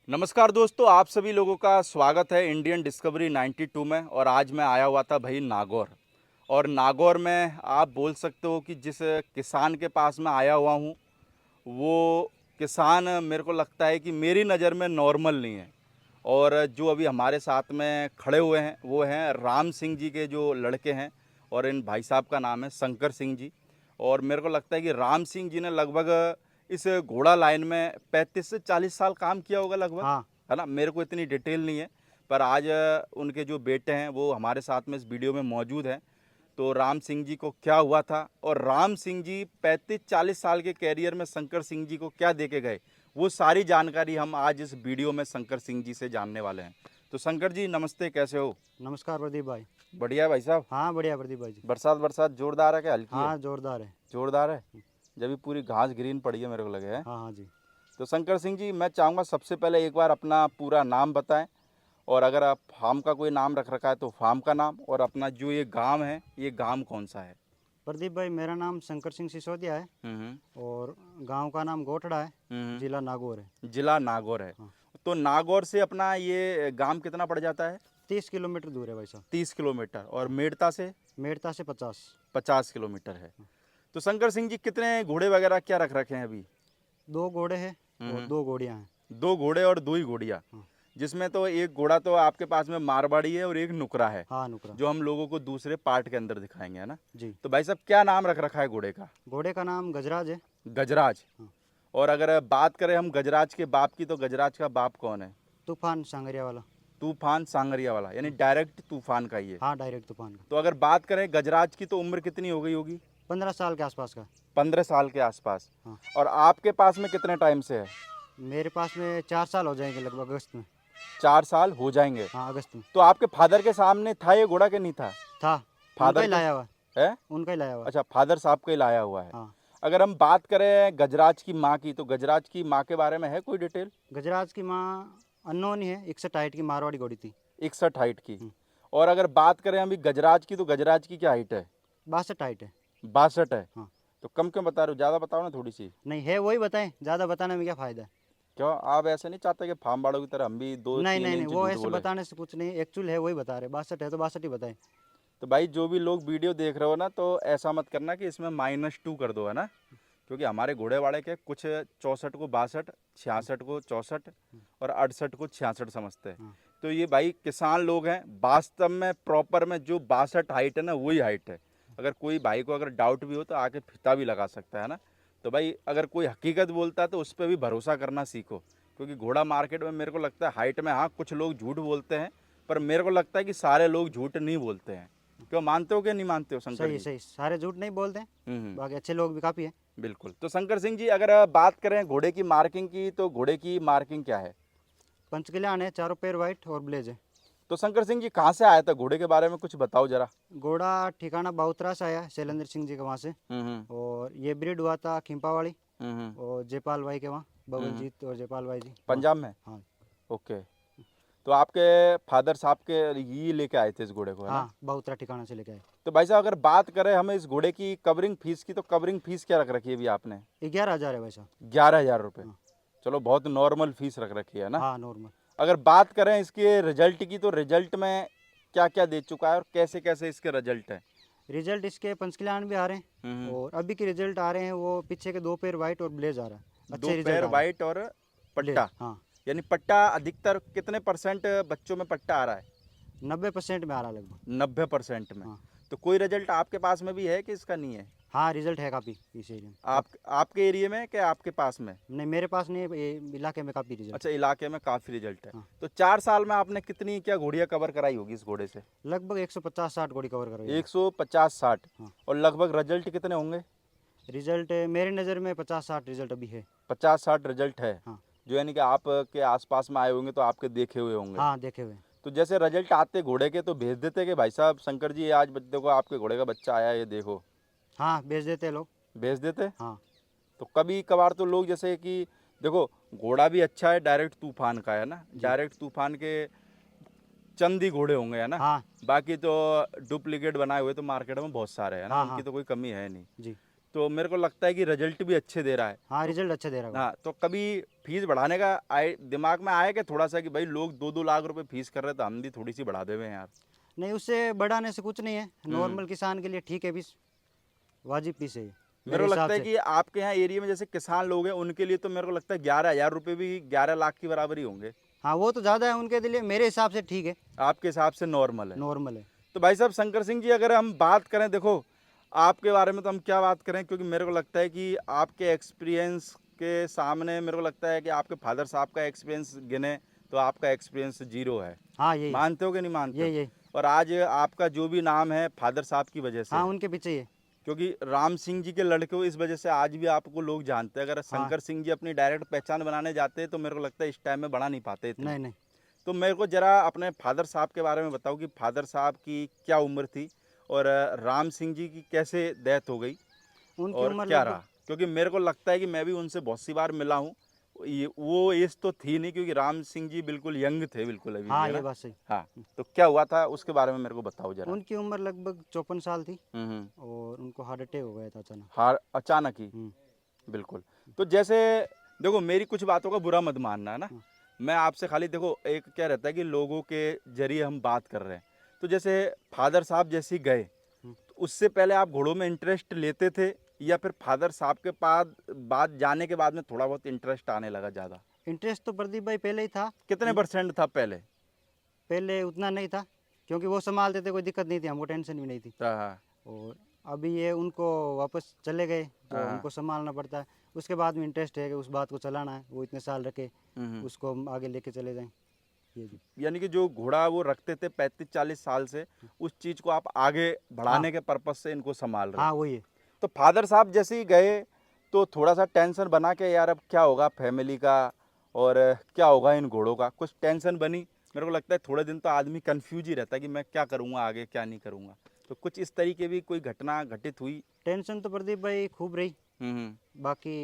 नमस्कार दोस्तों, आप सभी लोगों का स्वागत है इंडियन डिस्कवरी 92 में। और आज मैं आया हुआ था भाई नागौर। और नागौर में आप बोल सकते हो कि जिस किसान के पास मैं आया हुआ हूँ वो किसान मेरे को लगता है कि मेरी नज़र में नॉर्मल नहीं है। और जो अभी हमारे साथ में खड़े हुए हैं वो हैं राम सिंह जी के जो लड़के हैं। और इन भाई साहब का नाम है शंकर सिंह जी। और मेरे को लगता है कि राम सिंह जी ने लगभग इस घोड़ा लाइन में 35 से 40 साल काम किया होगा लगभग, हाँ। है ना। मेरे को इतनी डिटेल नहीं है, पर आज उनके जो बेटे हैं वो हमारे साथ में इस वीडियो में मौजूद हैं। तो राम सिंह जी को क्या हुआ था और राम सिंह जी 35-40 साल के कैरियर में शंकर सिंह जी को क्या दे के गए, वो सारी जानकारी हम आज इस वीडियो में शंकर सिंह जी से जानने वाले हैं। तो शंकर जी नमस्ते, कैसे हो? नमस्कार प्रदीप भाई। बढ़िया है भाई साहब। हाँ बढ़िया प्रदीप भाई जी। बरसात बरसात जोरदार है क्या हल्की है? हाँ जोरदार है। जोरदार है। जब भी पूरी घास ग्रीन पड़ी है मेरे को लगे है। हाँ हाँ जी। तो शंकर सिंह जी, मैं चाहूँगा सबसे पहले एक बार अपना पूरा नाम बताएं। और अगर आप फार्म का कोई नाम रख रखा है तो फार्म का नाम, और अपना जो ये गांव है ये गांव कौन सा है? प्रदीप भाई मेरा नाम शंकर सिंह सिसोदिया है और गांव का नाम गोठड़ा है, हम्म। जिला नागौर है। जिला नागौर है। हाँ। तो नागौर से अपना ये गांव कितना पड़ जाता है? 30 किलोमीटर दूर है भाई साहब। 30 किलोमीटर। और मेड़ता से? मेड़ता से 50। 50 किलोमीटर है। तो शंकर सिंह जी कितने घोड़े वगैरह क्या रख रखे हैं अभी? 2 घोड़े हैं और 2 घोड़ियाँ हैं। 2 घोड़े और 2 ही घोड़िया। हाँ। जिसमें तो एक घोड़ा तो आपके पास में मारवाड़ी है और एक नुकरा है, हाँ नुकरा। जो हम लोगों को दूसरे पार्ट के अंदर दिखाएंगे, है ना। जी। तो भाई साहब क्या नाम रख रखा है घोड़े का? घोड़े का नाम गजराज है। गजराज। हाँ। और अगर बात करें हम गजराज के बाप की, तो गजराज का बाप कौन है? तूफान सांगरिया वाला। तूफान सांगरिया वाला, यानी डायरेक्ट तूफान का ही है। हाँ डायरेक्ट तूफान का। तो अगर बात करें गजराज की तो उम्र कितनी हो गई होगी? 15 साल के आसपास का। 15 साल के आसपास। हाँ। और आपके पास में कितने टाइम से है? मेरे पास में 4 साल हो जाएंगे लगभग अगस्त में। 4 साल हो जाएंगे। हाँ अगस्त में। तो आपके फादर के सामने था ये घोड़ा के नहीं था? था। उनका फादर ही के लाया हुआ है? उनका ही लाया हुआ। अच्छा, फादर साहब का ही लाया हुआ है। हाँ। अगर हम बात करें गजराज की माँ की, तो गजराज की माँ के बारे में है कोई डिटेल? गजराज की माँ अननोन ही है, 61 हाइट की मारवाड़ी घोड़ी थी। 61 हाइट की। और अगर बात करें अभी गजराज की, तो गजराज की क्या हाइट है? 62 हाइट है। 62 है। हाँ। तो कम क्यों बता रहे हो? ज़्यादा बताओ ना थोड़ी सी। नहीं है वही बताएं, ज़्यादा बताने में क्या फ़ायदा है। क्यों आप ऐसे नहीं चाहते कि फार्म वालों की तरह हम भी दो नहीं तीन नहीं नहीं, इंच वो झूठ ऐसे बोले? बताने से कुछ नहीं, एक्चुअल है वही बता रहे। 62 है तो 62 ही बताएं। तो भाई जो भी लोग वीडियो देख रहे हो ना, तो ऐसा मत करना कि इसमें -2 कर दो, है ना। क्योंकि हमारे घोड़े वाड़े के कुछ 64 को 62, 66 को 64 और 68 को 66 समझते हैं। हाँ। तो ये भाई किसान लोग हैं, वास्तव में प्रॉपर में जो 62 हाइट है ना वही हाइट है। अगर कोई भाई को अगर डाउट भी हो तो आके फिता भी लगा सकता है ना। तो भाई अगर कोई हकीकत बोलता है तो उस पर भी भरोसा करना सीखो। क्योंकि घोड़ा मार्केट में मेरे को लगता है हाइट में, हाँ कुछ लोग झूठ बोलते हैं, पर मेरे को लगता है कि सारे लोग झूठ नहीं बोलते हैं। क्यों, मानते हो कि नहीं मानते हो शंकर सही जी? सही, सारे झूठ नहीं बोलते हैं। हम्म। बाकी अच्छे लोग भी काफ़ी हैं। बिल्कुल। तो शंकर सिंह जी अगर बात करें घोड़े की मार्किंग की, तो घोड़े की मार्किंग क्या है? पंचकल्याण है, चारों पैर वाइट और ब्लेज है। तो शंकर सिंह जी कहाँ से आया था? घोड़े के बारे में कुछ बताओ जरा। घोड़ा ठिकाना बाउतरा से आया, शैलेंद्र सिंह जी के वहाँ से। हम्म। और ये ब्रीड हुआ था खिंपावाड़ी हम्म। और जयपाल भाई के वहाँ, बबलजीत और जयपाल भाई जी वहाँ। पंजाब में? हाँ। ओके। तो आपके फादर साहब के ये लेके आए थे इस घोड़े को, है ना। हाँ बाउतरा ठिकाना से लेके आए। तो भाई साहब अगर बात करें हमें इस घोड़े की कवरिंग फीस की, तो कवरिंग फीस क्या रख रखी है अभी आपने? 11,000 है भाई साहब। 11,000 रुपये। हाँ। चलो बहुत नॉर्मल फीस रख रखी है ना। हाँ नॉर्मल। अगर बात करें इसके रिजल्ट की, तो रिजल्ट में क्या क्या दे चुका है और कैसे कैसे इसके रिजल्ट हैं? रिजल्ट इसके पंचकल्याण भी आ रहे हैं और अभी के रिजल्ट आ रहे हैं, वो पीछे के 2 पैर वाइट और ब्लेज आ रहा है। 2 अच्छे रिजल्ट पैर आ रहे वाइट और हैं। पट्टा। ब्लेज हाँ। यानी पट्टा अधिकतर कितने परसेंट बच्चों में पट्टा आ रहा है? 90% में आ रहा है लगभग। 90% में। हाँ। तो कोई रिजल्ट आपके पास में भी है कि इसका नहीं है? हाँ रिजल्ट है काफ़ी इस एरिया में आपके एरिया में कि आपके पास में? नहीं मेरे पास नहीं है, ये इलाके में काफ़ी रिजल्ट अच्छा, इलाके में काफ़ी रिजल्ट है। है। हाँ। तो 4 साल में आपने कितनी क्या घोड़ियाँ कवर कराई होगी इस घोड़े से? लगभग 150-60 घोड़ी कवर करवाई है। 150-60। हाँ। और लगभग रिजल्ट कितने होंगे? रिजल्ट मेरी नज़र में 50-60 रिजल्ट अभी है। 50-60 रिजल्ट है। हाँ। जो यानी कि आपके आसपास में आए होंगे तो आपके देखे हुए होंगे। हाँ देखे हुए। तो जैसे रिजल्ट आते घोड़े के, तो भेज देते कि भाई साहब शंकर जी ये आज देखो आपके घोड़े का बच्चा आया है, ये देखो? हाँ भेज देते हैं लोग। भेज देते? हाँ। तो कभी कभार तो लोग जैसे कि देखो, घोड़ा भी अच्छा है, डायरेक्ट तूफान का है ना। जी। डायरेक्ट तूफान के चंद ही घोड़े होंगे, है ना। हाँ। बाकी तो डुप्लीकेट बनाए हुए तो मार्केट में बहुत सारे हैं ना, हाँ। उनकी हाँ तो कोई कमी है नहीं। जी। तो मेरे को लगता है कि रिजल्ट भी अच्छे दे रहा है। हाँ रिजल्ट अच्छा दे रहा है। हाँ, तो कभी फीस बढ़ाने का दिमाग में आया कि थोड़ा सा कि भाई लोग 2-2 लाख रुपए फीस कर रहे हैं तो हम भी थोड़ी सी बढ़ा देवे यार। नहीं उससे बढ़ाने से कुछ नहीं है, हम्म। नॉर्मल किसान के लिए ठीक है फीस, वाजिब फीस है ये मेरे मेरे को हिसाब लगता है से। कि आपके यहाँ एरिया में जैसे किसान लोग हैं उनके लिए तो मेरे को लगता है 11,000 रुपये भी 11 लाख की बराबर ही होंगे। हाँ वो तो ज़्यादा है उनके लिए, मेरे हिसाब से ठीक है, आपके हिसाब से नॉर्मल है। नॉर्मल है। तो भाई साहब शंकर सिंह जी, अगर हम बात करें, देखो आपके बारे में तो हम क्या बात करें, क्योंकि मेरे को लगता है कि आपके एक्सपीरियंस के सामने मेरे को लगता है कि आपके फादर साहब का एक्सपीरियंस गिने तो आपका एक्सपीरियंस जीरो है। हाँ यही मानते हो कि नहीं मानते हो? यही यही। और आज आपका जो भी नाम है फादर साहब की वजह से हाँ है। उनके पीछे ही है। क्योंकि राम सिंह जी के लड़के हो, इस वजह से आज भी आपको लोग जानते हैं। अगर हाँ शंकर सिंह जी अपनी डायरेक्ट पहचान बनाने जाते तो मेरे को लगता है इस टाइम में बना नहीं पाते इतनी। नहीं नहीं। तो मेरे को जरा अपने फादर साहब के बारे में बताओ कि फादर साहब की क्या उम्र थी और राम सिंह जी की कैसे डेथ हो गई उनकी और उम्र क्या लगभग, रहा? क्योंकि मेरे को लगता है कि मैं भी उनसे बहुत सी बार मिला हूँ। ये वो एज तो थी नहीं, क्योंकि राम सिंह जी बिल्कुल यंग थे, बिल्कुल अभी भी, हाँ है ये ना? बात सही। हाँ। तो क्या हुआ था उसके बारे में मेरे को बताओ जरा। उनकी उम्र लगभग 54 साल थी हम्म। और उनको हार्ट अटैक हो गया था अचानक। हार अचानक ही? हम्म। बिल्कुल। तो जैसे देखो, मेरी कुछ बातों का बुरा मत मानना, है ना? हाँ। मैं आपसे खाली देखो एक क्या रहता है कि लोगों के जरिए हम बात कर रहे हैं। तो जैसे फादर साहब जैसे ही गए, हम्म। तो उससे पहले आप घोड़ों में इंटरेस्ट लेते थे या फिर फादर साहब के पास बात जाने के बाद में थोड़ा बहुत इंटरेस्ट आने लगा ज़्यादा? इंटरेस्ट तो प्रदीप भाई पहले ही था, कितने परसेंट था पहले? पहले उतना नहीं था क्योंकि वो संभालते थे, कोई दिक्कत नहीं थी, हमको टेंशन भी नहीं थी। हाँ हाँ और अभी ये उनको वापस चले गए तो हाँ। हमको संभालना पड़ता है। उसके बाद में इंटरेस्ट है कि उस बात को चलाना है, वो इतने साल रखे, हम्म। उसको हम आगे लेके चले जाएं। ये भी। यानी कि जो घोड़ा वो रखते थे 35-40 साल से, उस चीज़ को आप आगे हाँ बढ़ाने के पर्पज से इनको संभाल रहे हो। हाँ वही है। तो फादर साहब जैसे ही गए तो थोड़ा सा टेंशन बना के यार अब क्या होगा फैमिली का और क्या होगा इन घोड़ों का, कुछ टेंशन बनी? मेरे को लगता है थोड़े दिन तो आदमी कंफ्यूज ही रहता है कि मैं क्या करूँगा आगे, क्या नहीं करूँगा। तो कुछ इस तरीके भी कोई घटना घटित हुई? टेंशन तो प्रदीप भाई खूब रही, हम्म। बाकी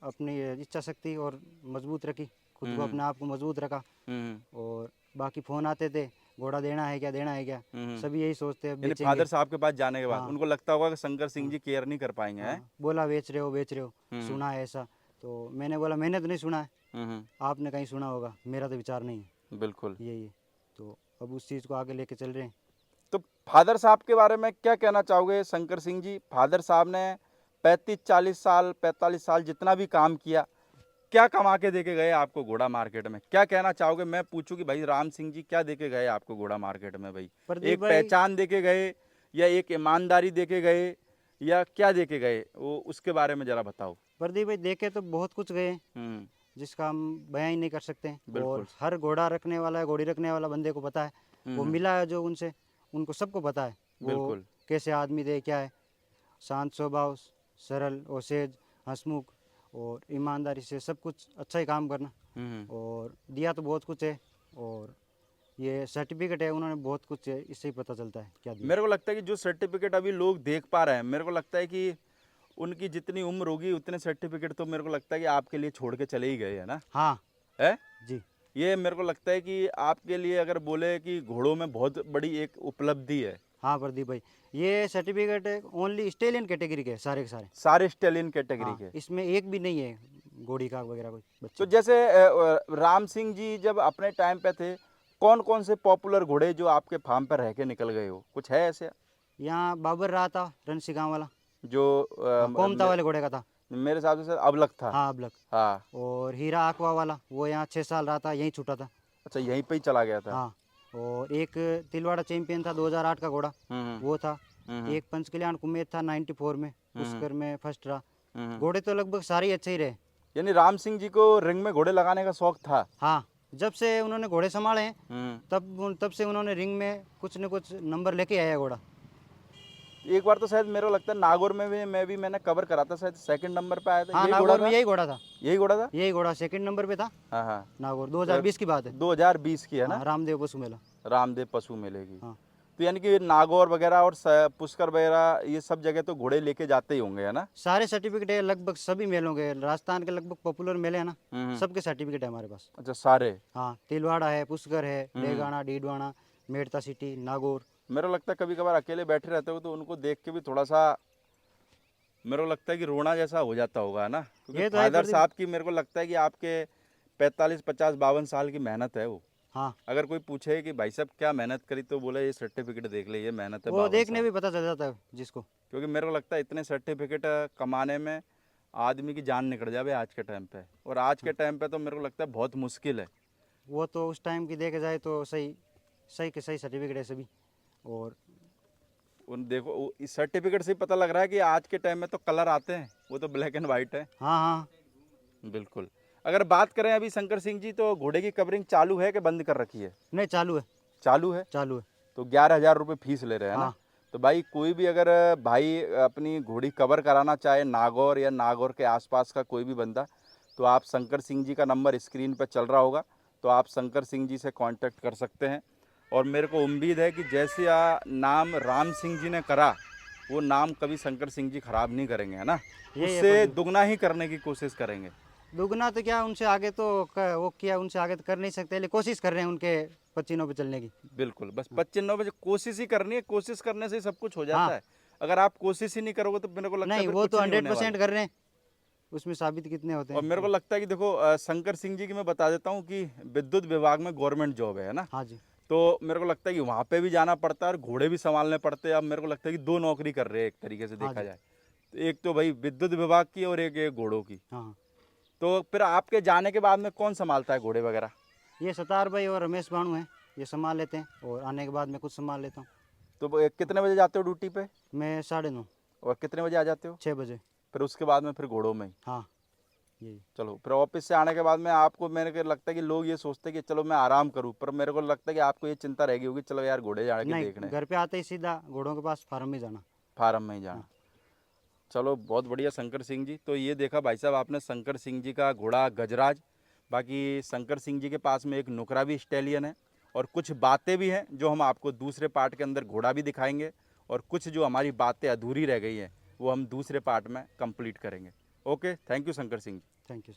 अपनी इच्छा शक्ति और मजबूत रखी, खुद को अपने आप को मजबूत रखा। हम्म। और बाकी फ़ोन आते थे, घोड़ा देना है क्या, देना है क्या, हम्म। सभी यही सोचते हैं यानी बेचेंगे। फादर साहब के पास जाने के बाद हाँ उनको लगता होगा कि शंकर सिंह हाँ जी केयर नहीं कर पाएंगे, हैं? हाँ, बोला बेच रहे हो बेच रहे हो, हम्म। सुना है ऐसा। तो मैंने बोला मैंने तो नहीं सुना है, हम्म। आपने कहीं सुना होगा, मेरा तो विचार नहीं है। बिल्कुल। यही है। तो अब उस चीज़ को आगे लेके चल रहे हैं। तो फादर साहब के बारे में क्या कहना चाहोगे शंकर सिंह जी? फादर साहब ने 35-40 साल 45 साल जितना भी काम किया, क्या कमा के दे के गए आपको घोड़ा मार्केट में? क्या कहना चाहोगे? मैं पूछूं कि भाई राम सिंह जी क्या दे के गए आपको घोड़ा मार्केट में भाई? प्रदीप एक भाई, पहचान दे के गए या एक ईमानदारी दे के गए या क्या दे के गए, वो उसके बारे में जरा बताओ। प्रदीप भाई देखे तो बहुत कुछ गए हम्म। जिसका हम बयां ही नहीं कर सकते। और बिल्कुल। हर घोड़ा रखने वाला, घोड़ी रखने वाला बंदे को पता है, वो हम्म। मिला है जो उनसे, उनको सबको पता है वो बिल्कुल। कैसे आदमी थे, क्या है। शांत स्वभाव, सरल और सहज, हंसमुख और ईमानदारी से सब कुछ अच्छा ही काम करना। हम्म। और दिया तो बहुत कुछ है, और ये सर्टिफिकेट है, उन्होंने बहुत कुछ है, इससे ही पता चलता है क्या दिया। मेरे को लगता है कि जो सर्टिफिकेट अभी लोग देख पा रहे हैं, मेरे को लगता है कि उनकी जितनी उम्र होगी उतने सर्टिफिकेट तो मेरे को लगता है कि आपके लिए छोड़ के चले ही गए, है ना? हाँ है? जी। ये मेरे को लगता है कि आपके लिए अगर बोले कि घोड़ों में बहुत बड़ी एक उपलब्धि है। हाँ प्रदीप भाई, ये सर्टिफिकेट ओनली स्टेलियन कैटेगरी के सारे के सारे। सारे स्टेलियन कैटेगरी हाँ के। इसमें एक भी नहीं है घोड़ी का वगैरह कोई तो बच्चा। जैसे राम सिंह जी जब अपने टाइम पे थे, कौन कौन से पॉपुलर घोड़े जो आपके फार्म पर रह के निकल गए हो, कुछ है ऐसे? यहाँ बाबर रहा था रणसी गाँव वाला। जो हाँ कोमता वाले घोड़े का था। मेरे हिसाब से अबलख था। हाँ अबलक। हाँ। और हीरा आकवा वाला वो यहाँ 6 साल रहा था, यहीं छूटा था। अच्छा, यहीं पे ही चला गया था। हाँ। और एक तिलवाड़ा चैंपियन था 2008 का घोड़ा, हम्म। वो था। हम्म। एक पंचकल्याण कुमेत था 94 में, पुष्कर में फर्स्ट रहा। हम्म। घोड़े तो लगभग सारे ही अच्छे ही रहे। यानी राम सिंह जी को रिंग में घोड़े लगाने का शौक था। हाँ जब से उन्होंने घोड़े संभाले हैं हम्म। तब से उन्होंने रिंग में कुछ न कुछ नंबर लेके आया घोड़ा। एक बार तो शायद मेरे को लगता है नागौर में भी मैंने कवर करा था, शायद सेकंड नंबर पे आया था। हाँ यही घोड़ा नागौर में था? यही घोड़ा था। यही घोड़ा था? यही घोड़ा सेकंड नंबर पे था। हाँ हाँ। नागौर 2020 की बात है। 2020 की है ना? हाँ रामदेव पशु मेला। रामदेव पशु मेले की। हाँ तो यानी कि नागौर वगैरह और पुष्कर वगैरह ये सब जगह तो घोड़े लेके जाते ही होंगे, है ना? सारे सर्टिफिकेट है लगभग सभी मेलों के, राजस्थान के लगभग पॉपुलर मेले हैं ना, सबके सर्टिफिकेट है हमारे पास। अच्छा, सारे? हाँ तिलवाड़ा है, पुष्कर है, डेगाना, डीडवाना, मेड़ता सिटी, नागौर। मेरे को लगता है कभी कभार अकेले बैठे रहते हो तो उनको देख के भी थोड़ा सा मेरे को लगता है कि रोना जैसा हो जाता होगा, है ना, क्योंकि ये तो है फादर प्रदीप। साहब की मेरे को लगता है कि आपके 45 50 52 साल की मेहनत है वो। हाँ, अगर कोई पूछे कि भाई साहब क्या मेहनत करी, तो बोले ये सर्टिफिकेट देख ले, ये मेहनत है वो 52 देखने साल। भी पता चल जाता है जिसको। क्योंकि मेरे को लगता है इतने सर्टिफिकेट कमाने में आदमी की जान निकल जावे आज के टाइम पे, और आज के टाइम पे तो मेरे को लगता है बहुत मुश्किल है। वो तो उस टाइम की देखे जाए तो सही सही के सही सर्टिफिकेट है सभी। और उन देखो इस सर्टिफिकेट से ही पता लग रहा है कि आज के टाइम में तो कलर आते हैं, वो तो ब्लैक एंड वाइट है। हाँ हाँ, बिल्कुल। अगर बात करें अभी शंकर सिंह जी, तो घोड़े की कवरिंग चालू है कि बंद कर रखी है? नहीं चालू है, चालू है। चालू है। तो 11,000 रुपये फीस ले रहे हैं ना। हाँ तो भाई कोई भी अगर भाई अपनी घोड़ी कवर कराना चाहे, नागौर या नागौर के आसपास का कोई भी बंदा, तो आप शंकर सिंह जी का नंबर स्क्रीन पर चल रहा होगा, तो आप शंकर सिंह जी से कांटेक्ट कर सकते हैं। और मेरे को उम्मीद है कि जैसे नाम राम सिंह जी ने करा, वो नाम कभी शंकर सिंह जी खराब नहीं करेंगे, है ना। यही है उससे प्रदीप। दुगना ही करने की कोशिश करेंगे। दुगना तो क्या, उनसे आगे तो वो किया, उनसे आगे तो कर नहीं सकते, लेकिन कोशिश कर रहे हैं उनके पच्चीनों पे चलने की। बिल्कुल, बस 25 बजे कोशिश ही करनी है, कोशिश करने से ही सब कुछ हो जाता हाँ, है। अगर आप कोशिश ही नहीं करोगे तो मेरे को लगता है नहीं फिर वो कुछ तो नहीं होने 100% वाला। कर रहे हैं, उसमें साबित कितने होते और मेरे को हैं। लगता है कि देखो शंकर सिंह जी की मैं बता देता हूँ कि विद्युत विभाग में गवर्नमेंट जॉब है ना। हाँ जी, तो मेरे को लगता है कि वहाँ पे भी जाना पड़ता है और घोड़े भी संभालने पड़ते हैं। अब मेरे को लगता है कि 2 नौकरी कर रहे हैं एक तरीके से हाँ देखा जी, जाए। तो एक तो भाई विद्युत विभाग की और एक ये घोड़ों की। हाँ हाँ। तो फिर आपके जाने के बाद में कौन संभालता है घोड़े वगैरह? ये सतार भाई और रमेश बाणू हैं, ये संभाल लेते हैं, और आने के बाद मैं खुद संभाल लेता हूँ। तो कितने बजे जाते हो ड्यूटी पे मैं 9:30, और कितने बजे आ जाते हो? 6 बजे। फिर उसके बाद में फिर घोड़ों में ही? हाँ, यही। चलो, फिर ऑफिस से आने के बाद में आपको, मेरे को लगता है कि लोग ये सोचते हैं कि चलो मैं आराम करूं, पर मेरे को लगता है कि आपको ये चिंता रहेगी होगी, चलो यार घोड़े जाके देखने नहीं, हैं, घर पे आते ही सीधा घोड़ों के पास फार्म में जाना। फार्म में ही जाना। हाँ, चलो बहुत बढ़िया शंकर सिंह जी। तो ये देखा भाई साहब आपने शंकर सिंह जी का घोड़ा गजराज। बाकी शंकर सिंह जी के पास में एक नुकरा भी स्टैलियन है, और कुछ बातें भी हैं जो हम आपको दूसरे पार्ट के अंदर घोड़ा भी दिखाएंगे, और कुछ जो हमारी बातें अधूरी रह गई हैं वो हम दूसरे पार्ट में कंप्लीट करेंगे। Okay, thank you Shankar Singh ji. Thank you.